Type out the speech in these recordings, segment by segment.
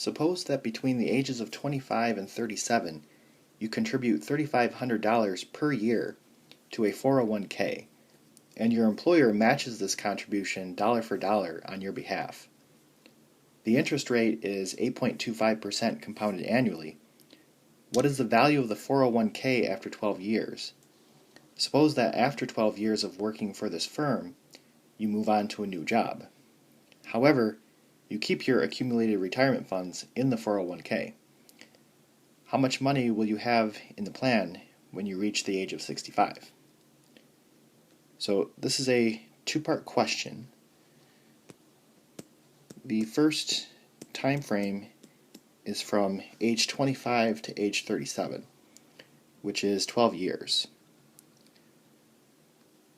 Suppose that between the ages of 25 and 37, you contribute $3,500 per year to a 401k, and your employer matches this contribution dollar for dollar on your behalf. The interest rate is 8.25% compounded annually. What is the value of the 401k after 12 years? Suppose that after 12 years of working for this firm, you move on to a new job. However, you keep your accumulated retirement funds in the 401k. How much money will you have in the plan when you reach the age of 65? So this is a two-part question. The first time frame is from age 25 to age 37, which is 12 years.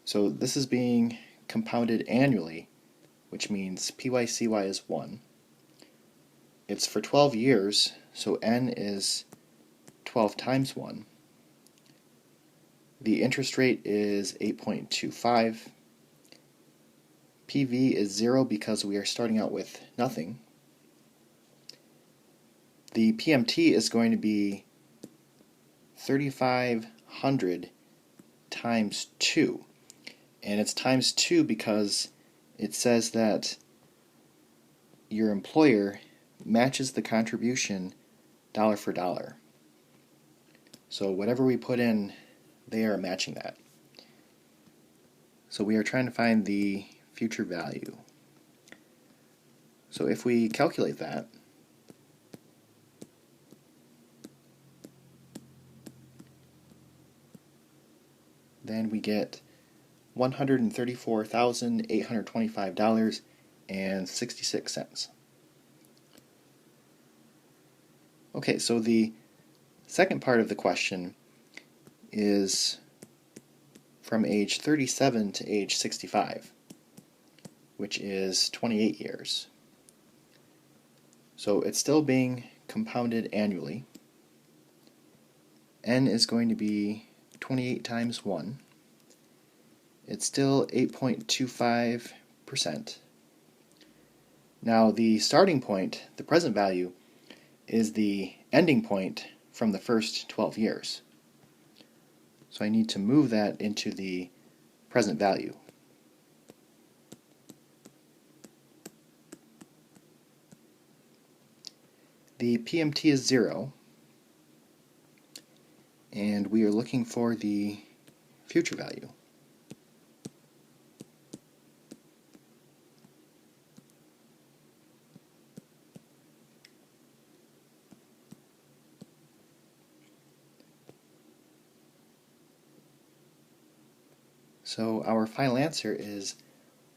So this is being compounded annually, which means PYCY is 1. It's for 12 years, so N is 12 times 1. The interest rate is 8.25. PV is 0 because we are starting out with nothing. The PMT is going to be 3,500 times 2. And it's times 2 because it says that your employer matches the contribution dollar for dollar. So whatever we put in, they are matching that. So we are trying to find the future value. So if we calculate that, then we get $134,825.66. Okay, so the second part of the question is from age 37 to age 65, which is 28 years. So it's still being compounded annually. N is going to be 28 times 1. It's still 8.25%. Now the starting point, the present value, is the ending point from the first 12 years. So I need to move that into the present value. The PMT is 0, and we are looking for the future value. So our final answer is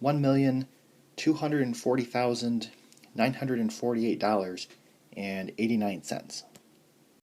$1,240,948.89.